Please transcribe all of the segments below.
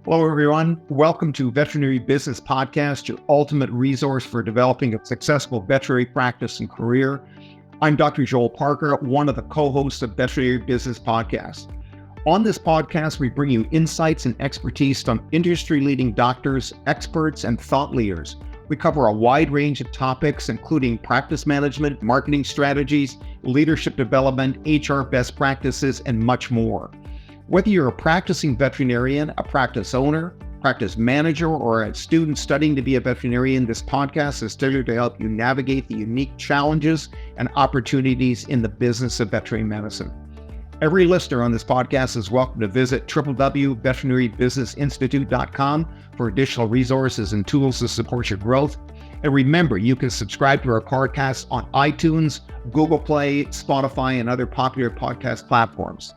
Hello, everyone. Welcome to Veterinary Business Podcast, your ultimate resource for developing a successful veterinary practice and career. I'm Dr. Joel Parker, one of the co-hosts of Veterinary Business Podcast. On this podcast, we bring you insights and expertise from industry-leading doctors, experts, and thought leaders. We cover a wide range of topics, including practice management, marketing strategies, leadership development, HR best practices, and much more. Whether you're a practicing veterinarian, a practice owner, practice manager, or a student studying to be a veterinarian, this podcast is tailored to help you navigate the unique challenges and opportunities in the business of veterinary medicine. Every listener on this podcast is welcome to visit www.veterinarybusinessinstitute.com for additional resources and tools to support your growth. And remember, you can subscribe to our podcast on iTunes, Google Play, Spotify, and other popular podcast platforms.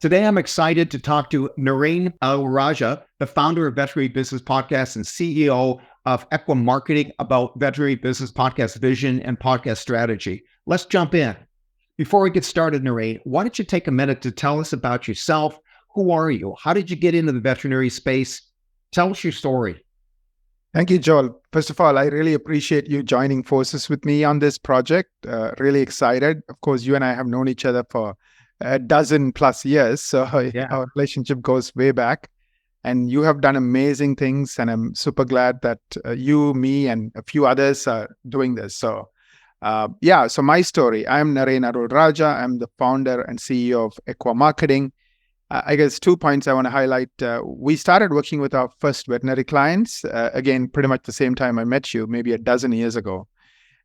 Today, I'm excited to talk to Naren Arulrajah, the founder of Veterinary Business Podcast and CEO of Equa Marketing, about Veterinary Business Podcast vision and podcast strategy. Let's jump in. Before we get started, Naren, why don't you take a minute to tell us about yourself? Who are you? How did you get into the veterinary space? Tell us your story. Thank you, Joel. First of all, I really appreciate you joining forces with me on this project. Really excited. Of course, you and I have known each other for a dozen plus years. So Our relationship goes way back, and you have done amazing things. And I'm super glad that you, me, and a few others are doing this. So my story, I'm Naren Arulrajah. I'm the founder and CEO of Equa Marketing. I guess 2 points I want to highlight. We started working with our first veterinary clients, again, pretty much the same time I met you, maybe a dozen years ago.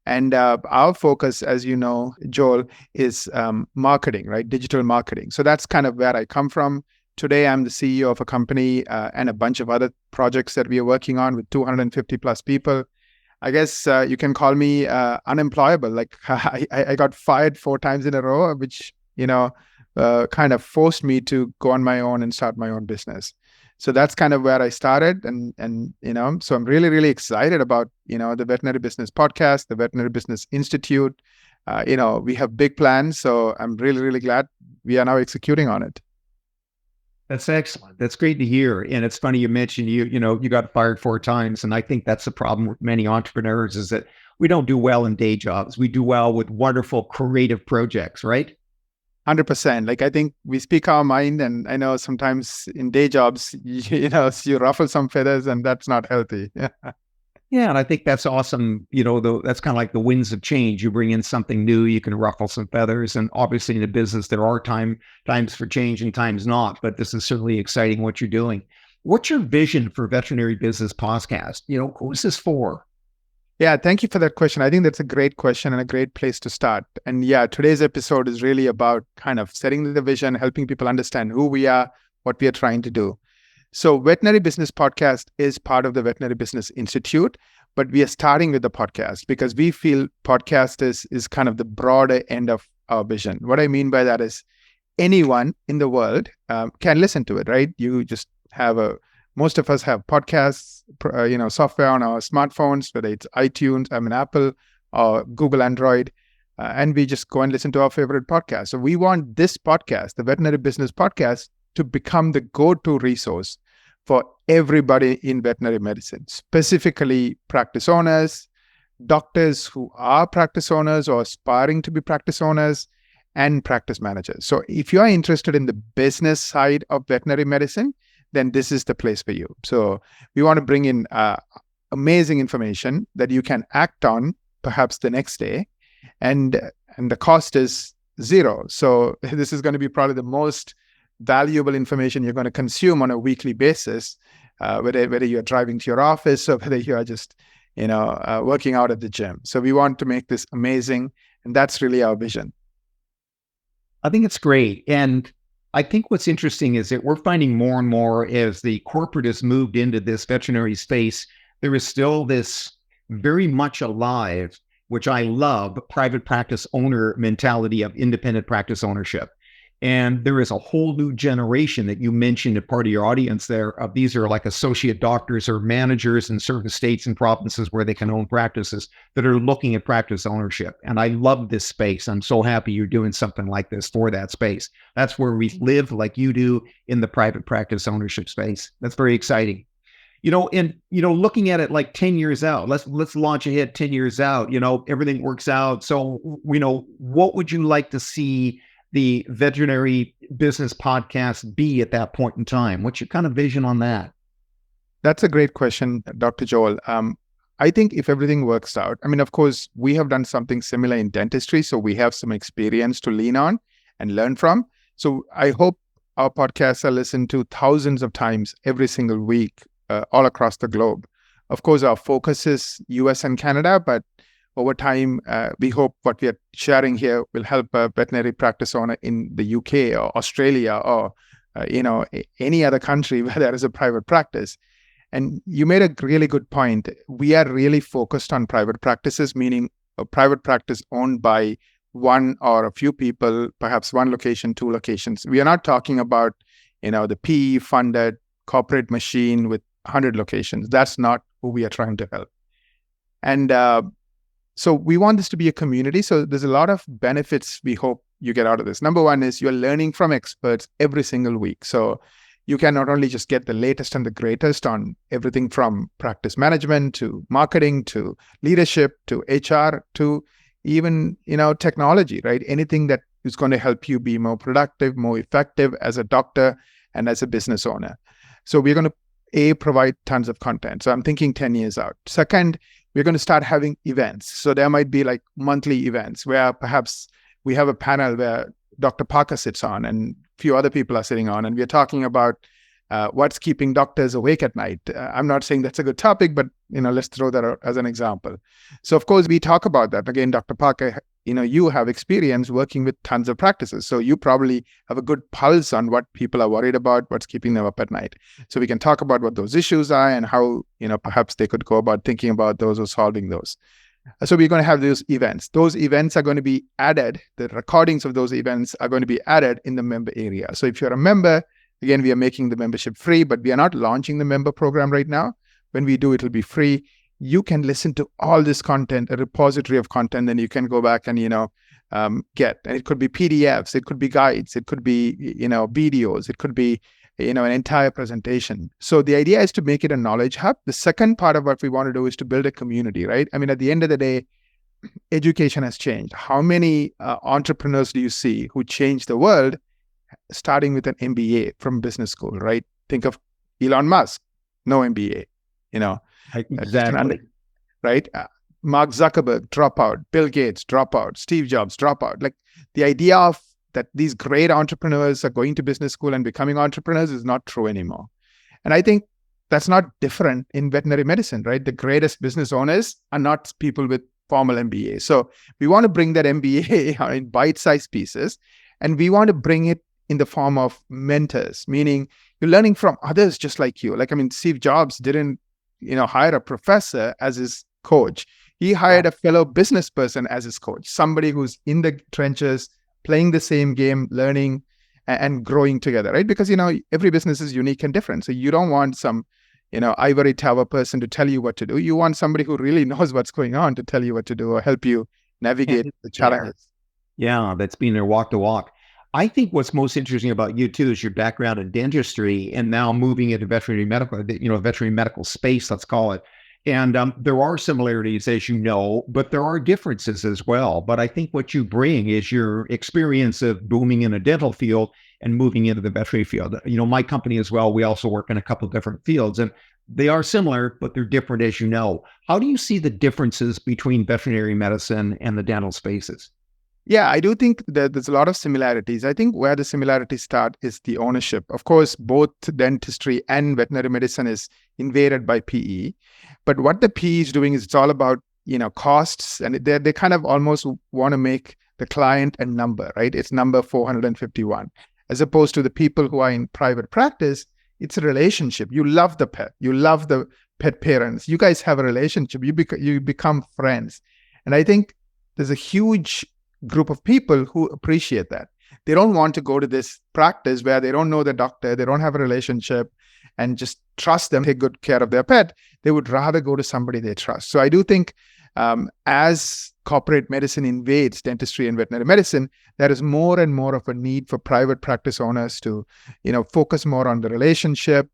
And our focus, as you know, Joel, is marketing, right? Digital marketing. So that's kind of where I come from. Today, I'm the CEO of a company and a bunch of other projects that we are working on with 250 plus people. I guess you can call me unemployable. Like I got fired 4 times in a row, which, kind of forced me to go on my own and start my own business. So that's kind of where I started. And so I'm really, really excited about, the Veterinary Business Podcast, the Veterinary Business Institute. We have big plans. So I'm really, really glad we are now executing on it. That's excellent. That's great to hear. And it's funny you mentioned you got fired 4 times. And I think that's the problem with many entrepreneurs is that we don't do well in day jobs. We do well with wonderful creative projects, right? 100%. Like, I think we speak our mind, and I know sometimes in day jobs, you ruffle some feathers, and that's not healthy. Yeah, and I think that's awesome. That's kind of like the winds of change. You bring in something new, you can ruffle some feathers, and obviously in the business there are times for change and times not. But this is certainly exciting what you're doing. What's your vision for Veterinary Business Podcast? Who's this for? Yeah, thank you for that question. I think that's a great question and a great place to start. And yeah, today's episode is really about kind of setting the vision, helping people understand who we are, what we are trying to do. So Veterinary Business Podcast is part of the Veterinary Business Institute, but we are starting with the podcast because we feel podcast is kind of the broader end of our vision. What I mean by that is anyone in the world can listen to it, right? You just have most of us have podcasts, software on our smartphones, whether it's iTunes, Apple, or Google Android, and we just go and listen to our favorite podcast. So we want this podcast, the Veterinary Business Podcast, to become the go-to resource for everybody in veterinary medicine, specifically practice owners, doctors who are practice owners or aspiring to be practice owners, and practice managers. So if you are interested in the business side of veterinary medicine, then this is the place for you. So we want to bring in amazing information that you can act on perhaps the next day, and the cost is 0. So this is going to be probably the most valuable information you're going to consume on a weekly basis, whether you're driving to your office or whether you are just working out at the gym. So we want to make this amazing, and that's really our vision. I think it's great. And I think what's interesting is that we're finding more and more as the corporate has moved into this veterinary space, there is still this very much alive, which I love, private practice owner mentality of independent practice ownership. And there is a whole new generation that you mentioned as part of your audience there. These are like associate doctors or managers in certain states and provinces where they can own practices that are looking at practice ownership. And I love this space. I'm so happy you're doing something like this for that space. That's where we live, like you do, in the private practice ownership space. That's very exciting. Looking at it like 10 years out, let's launch ahead 10 years out, everything works out. So, what would you like to see the Veterinary Business Podcast be at that point in time? What's your kind of vision on that? That's a great question, Dr. Joel. I think if everything works out, of course, we have done something similar in dentistry, so we have some experience to lean on and learn from. So I hope our podcasts are listened to thousands of times every single week, all across the globe. Of course, our focus is US and Canada, but over time, we hope what we are sharing here will help a veterinary practice owner in the UK or Australia or any other country where there is a private practice. And you made a really good point. We are really focused on private practices, meaning a private practice owned by one or a few people, perhaps one location, two locations. We are not talking about the PE-funded corporate machine with 100 locations. That's not who we are trying to help. And so we want this to be a community. So there's a lot of benefits we hope you get out of this. Number one is you're learning from experts every single week. So you can not only just get the latest and the greatest on everything from practice management to marketing to leadership to HR to even, technology, right? Anything that is going to help you be more productive, more effective as a doctor and as a business owner. So we're going to provide tons of content. So I'm thinking 10 years out. Second, we're going to start having events. So there might be like monthly events where perhaps we have a panel where Dr. Parker sits on and a few other people are sitting on, and we're talking about what's keeping doctors awake at night. I'm not saying that's a good topic, but let's throw that out as an example. So of course we talk about that. Again, Dr. Parker, you have experience working with tons of practices. So you probably have a good pulse on what people are worried about, what's keeping them up at night. So we can talk about what those issues are and how, perhaps they could go about thinking about those or solving those. So we're going to have those events. Those events are going to be added. The recordings of those events are going to be added in the member area. So if you're a member, again, we are making the membership free, but we are not launching the member program right now. When we do, it'll be free. You can listen to all this content, a repository of content, and you can go back and, get. And it could be PDFs, it could be guides, it could be, videos, it could be, an entire presentation. So the idea is to make it a knowledge hub. The second part of what we want to do is to build a community, right? At the end of the day, education has changed. How many entrepreneurs do you see who change the world starting with an MBA from business school, right? Think of Elon Musk, no MBA, Exactly. Right? Mark Zuckerberg, dropout. Bill Gates, dropout. Steve Jobs, dropout. Like the idea of that these great entrepreneurs are going to business school and becoming entrepreneurs is not true anymore. And I think that's not different in veterinary medicine, right? The greatest business owners are not people with formal MBA. So we want to bring that MBA in bite-sized pieces, and we want to bring it in the form of mentors, meaning you're learning from others just like you. Steve Jobs didn't, hire a professor as his coach. He hired a fellow business person as his coach, somebody who's in the trenches, playing the same game, learning and growing together, right? Because, every business is unique and different. So you don't want some, ivory tower person to tell you what to do. You want somebody who really knows what's going on to tell you what to do or help you navigate the challenges. Yeah, that's been their walk the walk. I think what's most interesting about you too is your background in dentistry and now moving into veterinary medical space, let's call it. And there are similarities, as you know, but there are differences as well. But I think what you bring is your experience of booming in a dental field and moving into the veterinary field. My company as well, we also work in a couple of different fields, and they are similar, but they're different, as you know. How do you see the differences between veterinary medicine and the dental spaces? Yeah, I do think that there's a lot of similarities. I think where the similarities start is the ownership. Of course, both dentistry and veterinary medicine is invaded by PE. But what the PE is doing is it's all about, costs, and they kind of almost want to make the client a number, right? It's number 451. As opposed to the people who are in private practice, it's a relationship. You love the pet. You love the pet parents. You guys have a relationship. You become friends. And I think there's a huge group of people who appreciate that. They don't want to go to this practice where they don't know the doctor, they don't have a relationship, and just trust them, take good care of their pet. They would rather go to somebody they trust. So I do think as corporate medicine invades dentistry and veterinary medicine, there is more and more of a need for private practice owners to, focus more on the relationship,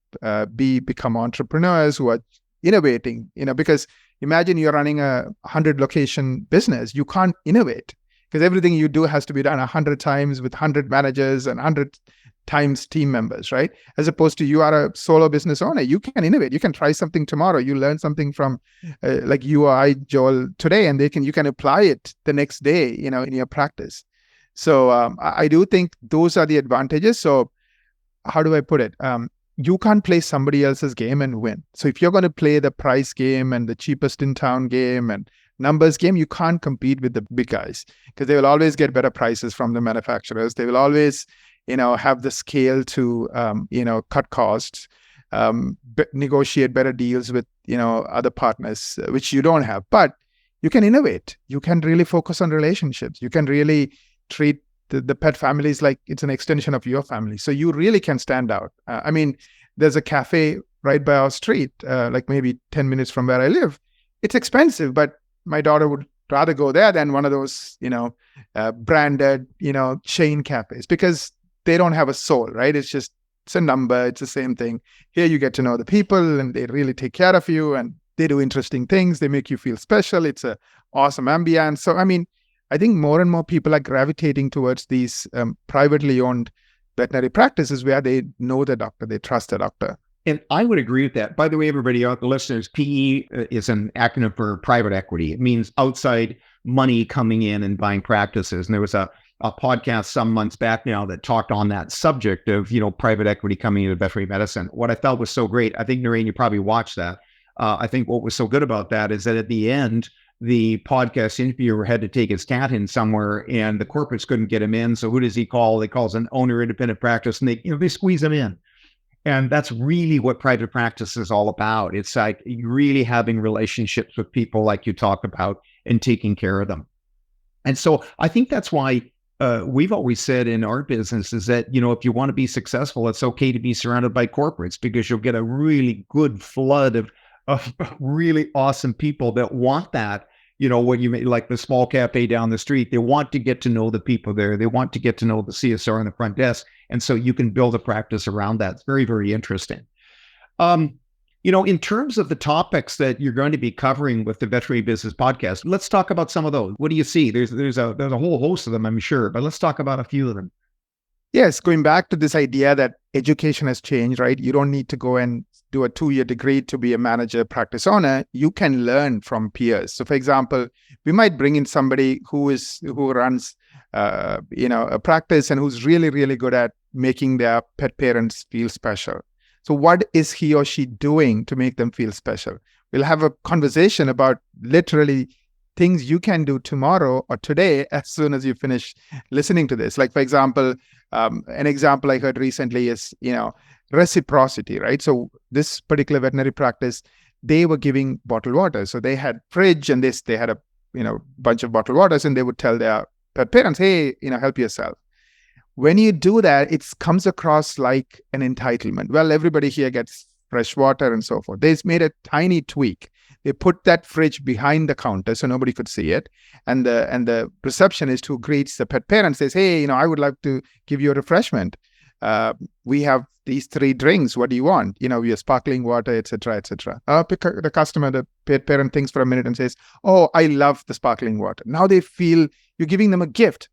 become entrepreneurs who are innovating, because imagine you're running a 100 location business. You can't innovate because everything you do has to be done 100 times with 100 managers and 100 times team members, right? As opposed to you are a solo business owner. You can innovate. You can try something tomorrow. You learn something from like you or I, Joel, today, and you can apply it the next day, in your practice. So I do think those are the advantages. So how do I put it? You can't play somebody else's game and win. So if you're going to play the price game and the cheapest in town game and numbers game, you can't compete with the big guys because they will always get better prices from the manufacturers. They will always, have the scale to, cut costs, negotiate better deals with, other partners, which you don't have. But you can innovate. You can really focus on relationships. You can really treat the pet families like it's an extension of your family. So you really can stand out. There's a cafe right by our street, like maybe 10 minutes from where I live. It's expensive, but my daughter would rather go there than one of those, branded, chain cafes because they don't have a soul, right? It's a number. It's the same thing. Here you get to know the people and they really take care of you and they do interesting things. They make you feel special. It's a awesome ambience. So, I think more and more people are gravitating towards these privately owned veterinary practices where they know the doctor, they trust the doctor. And I would agree with that. By the way, everybody out the listeners, PE is an acronym for private equity. It means outside money coming in and buying practices. And there was a podcast some months back now that talked on that subject of, private equity coming into veterinary medicine. What I felt was so great, I think, Naren, you probably watched that. I think what was so good about that is that at the end, the podcast interviewer had to take his cat in somewhere and the corporates couldn't get him in. So who does he call? He calls an owner independent practice and they squeeze him in. And that's really what private practice is all about. It's like really having relationships with people like you talk about and taking care of them. And so I think that's why we've always said in our business is that, if you want to be successful, it's okay to be surrounded by corporates because you'll get a really good flood of really awesome people that want that. When you like the small cafe down the street, they want to get to know the people there. They want to get to know the CSR on the front desk. And so you can build a practice around that. It's very, very interesting. In terms of the topics that you're going to be covering with the Veterinary Business Podcast, let's talk about some of those. What do you see? There's a whole host of them, I'm sure, but let's talk about a few of them. Yes, going back to this idea that education has changed, right? You don't need to go and do a 2-year degree to be a manager, practice owner. You can learn from peers. So, for example, we might bring in somebody who runs, a practice and who's really, really good at making their pet parents feel special. So, what is he or she doing to make them feel special? We'll have a conversation about literally things you can do tomorrow or today as soon as you finish listening to this. Like, for example, an example I heard recently is, reciprocity, right? So this particular veterinary practice, they were giving bottled water. So they had fridge and they had a, bunch of bottled waters and they would tell their pet parents, hey, help yourself. When you do that, it comes across like an entitlement. Well, everybody here gets fresh water and so forth. They made a tiny tweak. They put that fridge behind the counter so nobody could see it. And the receptionist who greets the pet parent says, hey, I would like to give you a refreshment. We have these 3 drinks. What do you want? We have sparkling water, etc., etc. The customer, the pet parent thinks for a minute and says, oh, I love the sparkling water. Now they feel you're giving them a gift.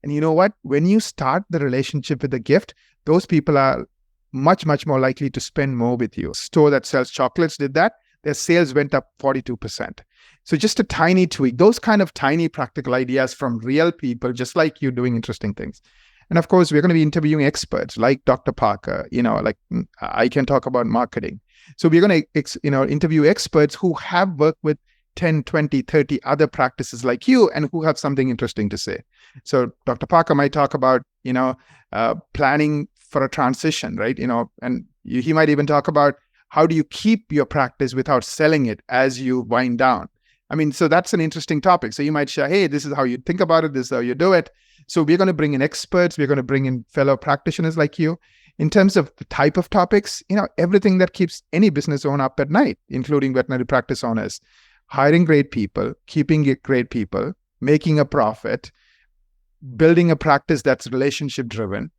And you know what? When you start the relationship with a gift, those people are much, much more likely to spend more with you. Store that sells chocolates did that. Their sales went up 42%. So just a tiny tweak, those kind of tiny practical ideas from real people, just like you doing interesting things. And of course, we're going to be interviewing experts like Dr. Parker, like I can talk about marketing. So we're going to, interview experts who have worked with 10, 20, 30 other practices like you and who have something interesting to say. So Dr. Parker might talk about, planning for a transition, right? And he might even talk about how do you keep your practice without selling it as you wind down? So that's an interesting topic. So you might share, hey, this is how you think about it. This is how you do it. So we're going to bring in experts. We're going to bring in fellow practitioners like you. In terms of the type of topics, everything that keeps any business owner up at night, including veterinary practice owners, hiring great people, keeping great people, making a profit, building a practice that's relationship driven,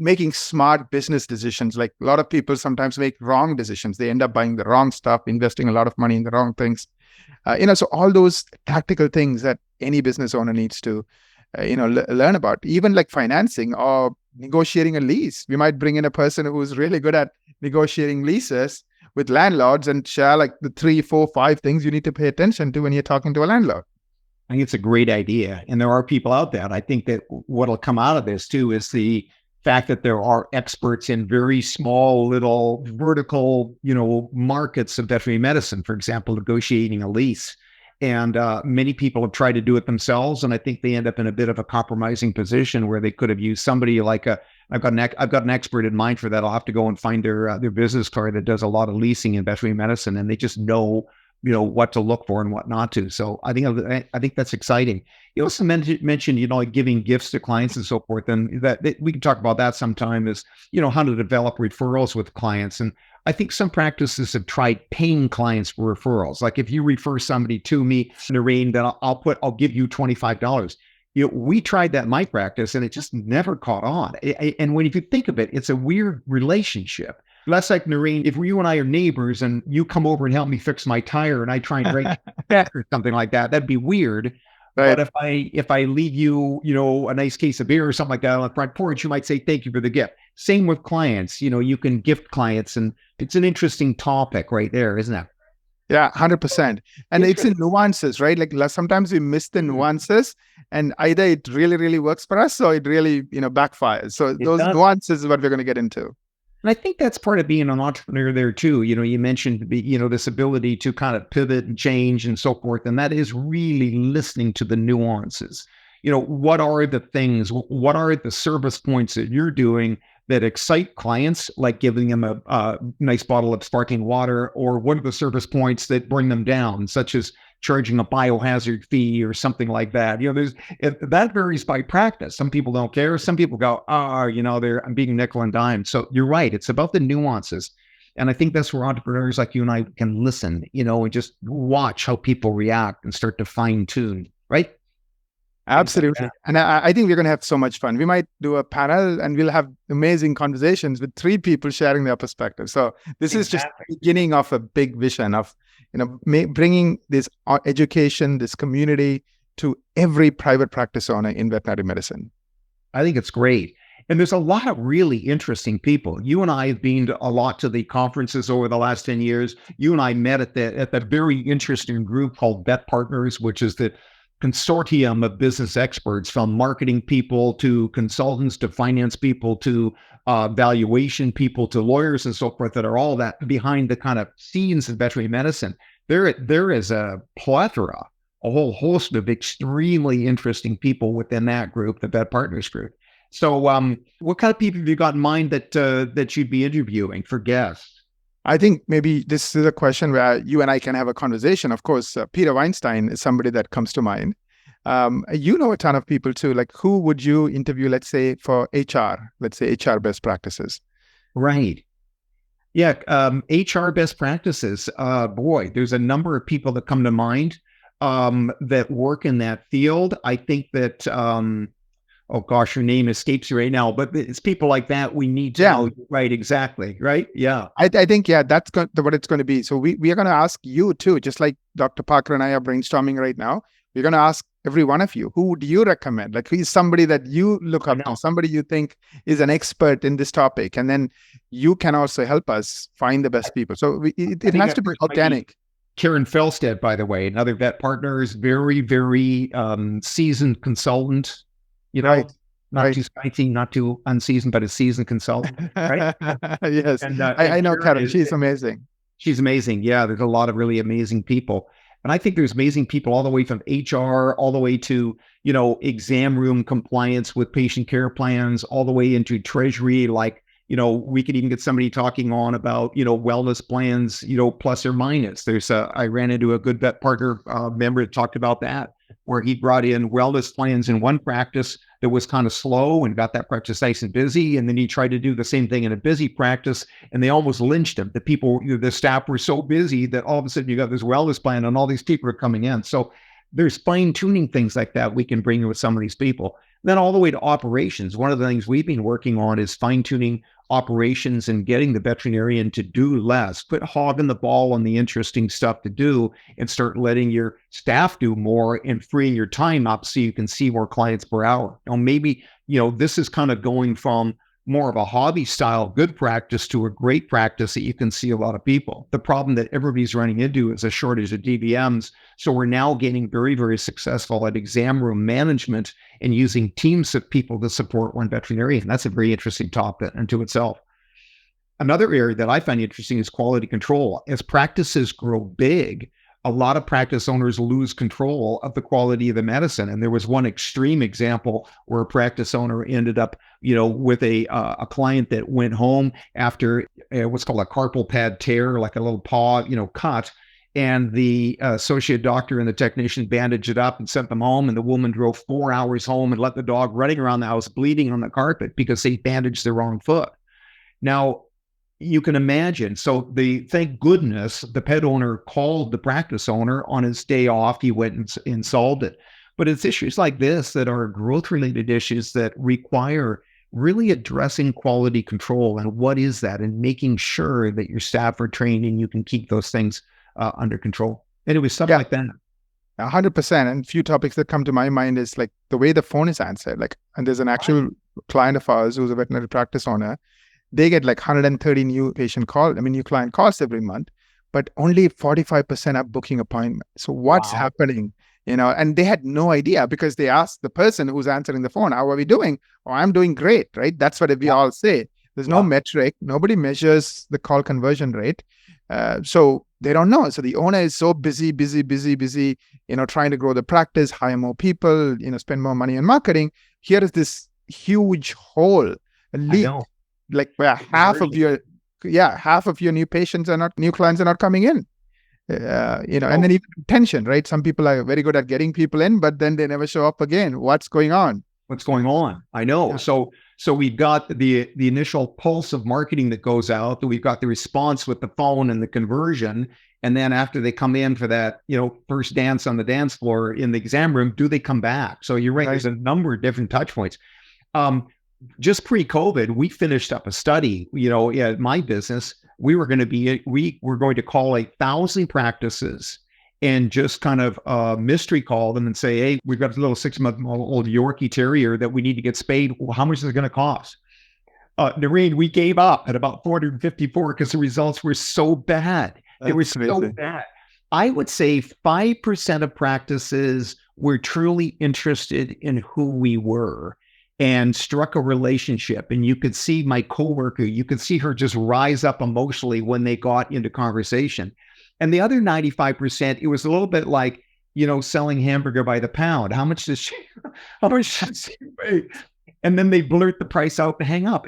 making smart business decisions. Like a lot of people sometimes make wrong decisions. They end up buying the wrong stuff, investing a lot of money in the wrong things. So all those tactical things that any business owner needs to, learn about, even like financing or negotiating a lease. We might bring in a person who's really good at negotiating leases with landlords and share like the 3, 4, 5 things you need to pay attention to when you're talking to a landlord. I think it's a great idea. And there are people out there. And I think that what'll come out of this too is the fact that there are experts in very small little vertical, markets of veterinary medicine, for example, negotiating a lease. And many people have tried to do it themselves. And I think they end up in a bit of a compromising position where they could have used somebody like I've got an expert in mind for that. I'll have to go and find their business card that does a lot of leasing in veterinary medicine, and they just know what to look for and what not to. So I think that's exciting. You also mentioned, like giving gifts to clients and so forth, and that we can talk about that sometime. Is how to develop referrals with clients. And I think some practices have tried paying clients for referrals. Like if you refer somebody to me, Naren, then I'll give you $25. We tried that in my practice, and it just never caught on. And if you think of it, it's a weird relationship. Less like, Naren, if you and I are neighbors and you come over and help me fix my tire and I try and write back or something like that, that'd be weird. Right. But if I leave you, a nice case of beer or something like that on the front porch, you might say, thank you for the gift. Same with clients. You can gift clients, and it's an interesting topic right there, isn't it? Yeah, 100%. And it's in nuances, right? Like sometimes we miss the nuances, and either it really, really works for us or it really, backfires. So those nuances is what we're going to get into. And I think that's part of being an entrepreneur there too. You mentioned, this ability to kind of pivot and change and so forth. And that is really listening to the nuances. What are the things, what are the service points that you're doing that excite clients, like giving them a nice bottle of sparkling water, or what are the service points that bring them down, such as charging a biohazard fee or something like that. That varies by practice. Some people don't care. Some people go, I'm being nickel and dime. So you're right. It's about the nuances. And I think that's where entrepreneurs like you and I can listen, and just watch how people react and start to fine tune, right? Absolutely. And I think we're going to have so much fun. We might do a panel and we'll have amazing conversations with 3 people sharing their perspective. So this is just the beginning of a big vision of, bringing this education, this community to every private practice owner in veterinary medicine. I think it's great. And there's a lot of really interesting people. You and I have been a lot to the conferences over the last 10 years. You and I met at the very interesting group called Vet Partners, which is the consortium of business experts, from marketing people to consultants to finance people to valuation people to lawyers and so forth, that are all that behind the kind of scenes of veterinary medicine. There is a plethora, a whole host of extremely interesting people within that group, the Vet Partners group. So what kind of people have you got in mind that you'd be interviewing for guests? I think maybe this is a question where you and I can have a conversation. Of course, Peter Weinstein is somebody that comes to mind. A ton of people too. Like, who would you interview, let's say, for HR, let's say HR best practices? Right. Yeah. HR best practices. Boy, there's a number of people that come to mind that work in that field. I think that, oh gosh, her name escapes you right now, but it's people like that we need to know. Right, exactly. Right. Yeah. I think, that's what it's going to be. So we are going to ask you too, just like Dr. Parker and I are brainstorming right now. We're going to ask every one of you, who would you recommend? Like, who is somebody that you look up to, somebody you think is an expert in this topic? And then you can also help us find the best people. So it has to be organic. Karen Felstead, by the way, another Vet Partners, very, very seasoned consultant. Not too spicy, not too unseasoned, but a seasoned consultant, right? Yes. And I know Karen. She's amazing. She's amazing. Yeah, there's a lot of really amazing people. And I think there's amazing people all the way from HR, all the way to, exam room compliance with patient care plans, all the way into treasury. Like, we could even get somebody talking on about, wellness plans, plus or minus. I ran into a good Vet Partner member that talked about that. where he brought in wellness plans in one practice that was kind of slow and got that practice nice and busy. And then he tried to do the same thing in a busy practice, and they almost lynched him. The staff were so busy that all of a sudden you got this wellness plan and all these people are coming in. So there's fine tuning things like that we can bring with some of these people. Then all the way to operations. One of the things we've been working on is fine tuning operations and getting the veterinarian to do less, quit hogging the ball on the interesting stuff to do and start letting your staff do more and freeing your time up so you can see more clients per hour. Maybe, this is kind of going from more of a hobby style good practice to a great practice that you can see a lot of people. The problem that everybody's running into is a shortage of DVMs. So we're now getting very, very successful at exam room management and using teams of people to support one veterinarian. That's a very interesting topic unto itself. Another area that I find interesting is quality control. As practices grow big, a lot of practice owners lose control of the quality of the medicine. And there was one extreme example where a practice owner ended up, with a client that went home after what's called a carpal pad tear, like a little paw, cut. And the associate doctor and the technician bandaged it up and sent them home. And the woman drove 4 hours home and let the dog running around the house bleeding on the carpet because they bandaged the wrong foot. Now, you can imagine. So thank goodness the pet owner called the practice owner on his day off. He went and solved it. But it's issues like this that are growth-related issues that require really addressing quality control and what is that, and making sure that your staff are trained and you can keep those things under control. Anyway, something like that. 100%. And a few topics that come to my mind is like the way the phone is answered. And there's an actual client of ours who's a veterinary practice owner. They get like 130 new new client calls every month, but only 45% are booking appointments. So what's happening? And they had no idea because they asked the person who's answering the phone, how are we doing? Oh, I'm doing great, right? That's what we all say. There's no metric. Nobody measures the call conversion rate. So they don't know. So the owner is so busy, trying to grow the practice, hire more people, spend more money on marketing. Here is this huge hole, a leak. Like where half of your new clients are not coming in, and then even tension, right? Some people are very good at getting people in, but then they never show up again. What's going on? I know. Yeah. So we've got the initial pulse of marketing that goes out, that we've got the response with the phone and the conversion. And then after they come in for that, first dance on the dance floor in the exam room, do they come back? So you're right. There's a number of different touch points. Just pre-COVID, we finished up a study, at my business. We were going to call 1,000 practices and just kind of mystery call them and say, hey, we've got a little 6-month-old Yorkie Terrier that we need to get spayed. Well, how much is it going to cost? Naren, we gave up at about 454 because the results were so bad. They were so bad. I would say 5% of practices were truly interested in who we were and struck a relationship. And you could see my coworker, you could see her just rise up emotionally when they got into conversation. And the other 95%, it was a little bit like, selling hamburger by the pound. How much does she pay? And then they blurt the price out and hang up.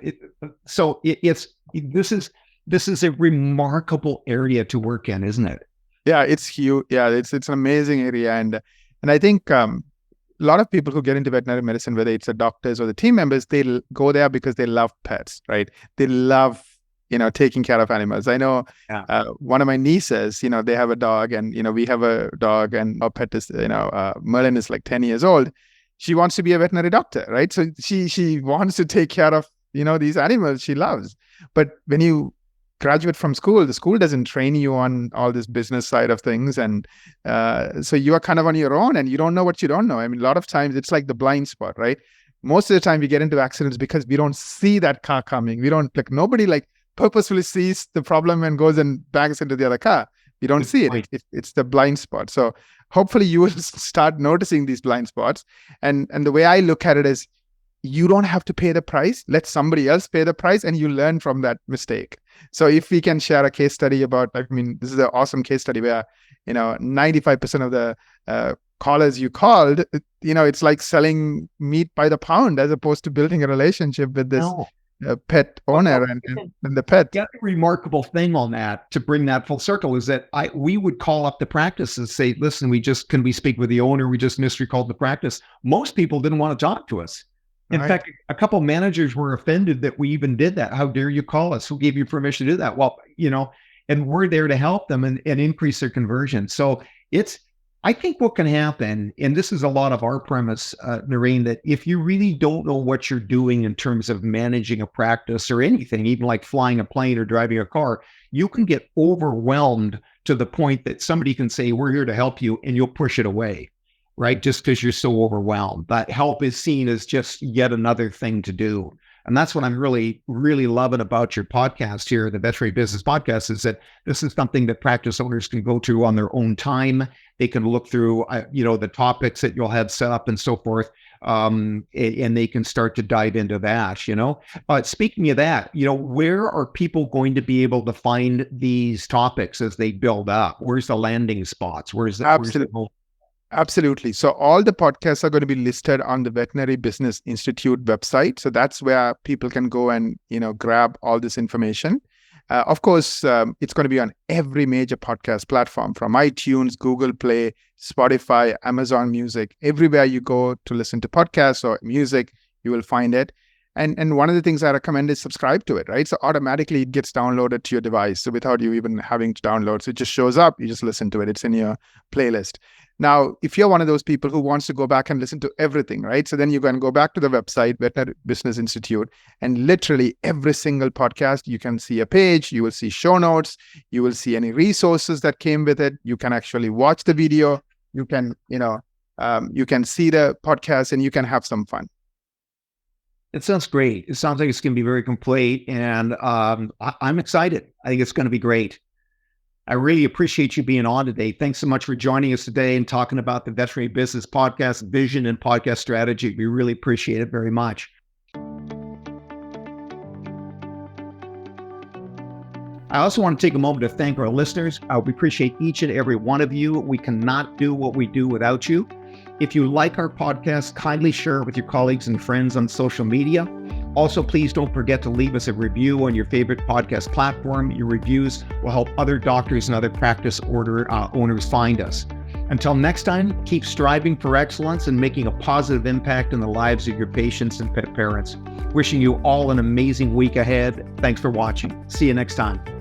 This is a remarkable area to work in, isn't it? Yeah, it's huge. Yeah, it's an amazing area. And I think a lot of people who get into veterinary medicine, whether it's the doctors or the team members, they go there because they love pets, right? They love, taking care of animals. I know one of my nieces, they have a dog, and, we have a dog, and our pet is, Merlin is like 10 years old. She wants to be a veterinary doctor, right? So she wants to take care of, these animals she loves. But when you graduate from school, the school doesn't train you on all this business side of things. And so you are kind of on your own and you don't know what you don't know. I mean, a lot of times it's like the blind spot, right? Most of the time we get into accidents because we don't see that car coming. Nobody purposefully sees the problem and goes and bangs into the other car. You don't see it. It's the blind spot. So hopefully you will start noticing these blind spots. And the way I look at it is, you don't have to pay the price. Let somebody else pay the price and you learn from that mistake. So if we can share a case study about, this is an awesome case study where, 95% of the callers you called, it's like selling meat by the pound as opposed to building a relationship with this pet owner and the pet. Yeah, the remarkable thing on that, to bring that full circle, is that we would call up the practice and say, listen, can we speak with the owner? We just mystery called the practice. Most people didn't want to talk to us. In fact, a couple of managers were offended that we even did that. How dare you call us? Who gave you permission to do that? Well, and we're there to help them and increase their conversion. So I think what can happen, and this is a lot of our premise, Naren, that if you really don't know what you're doing in terms of managing a practice or anything, even like flying a plane or driving a car, you can get overwhelmed to the point that somebody can say, we're here to help you, and you'll push it away, right? Just because you're so overwhelmed. That help is seen as just yet another thing to do. And that's what I'm really, really loving about your podcast here, the Veterinary Business Podcast, is that this is something that practice owners can go to on their own time. They can look through, the topics that you'll have set up and so forth, and they can start to dive into that, Speaking of that, where are people going to be able to find these topics as they build up? Where's the landing spots? Absolutely. So all the podcasts are going to be listed on the Veterinary Business Institute website. So that's where people can go and, grab all this information. Of course, it's going to be on every major podcast platform, from iTunes, Google Play, Spotify, Amazon Music. Everywhere you go to listen to podcasts or music, you will find it. And one of the things I recommend is subscribe to it, right? So automatically it gets downloaded to your device. So without you even having to download, so it just shows up, you just listen to it. It's in your playlist. Now, if you're one of those people who wants to go back and listen to everything, right? So then you can go back to the website, Veterinary Business Institute, and literally every single podcast, you can see a page, you will see show notes, you will see any resources that came with it. You can actually watch the video. You can, you can see the podcast, and you can have some fun. It sounds great. It sounds like it's going to be very complete, and I'm excited. I think it's going to be great. I really appreciate you being on today. Thanks so much for joining us today and talking about the Veterinary Business Podcast vision and podcast strategy. We really appreciate it very much. I also want to take a moment to thank our listeners. We appreciate each and every one of you. We cannot do what we do without you. If you like our podcast, kindly share it with your colleagues and friends on social media. Also, please don't forget to leave us a review on your favorite podcast platform. Your reviews will help other doctors and other practice owners find us. Until next time, keep striving for excellence and making a positive impact in the lives of your patients and pet parents. Wishing you all an amazing week ahead. Thanks for watching. See you next time.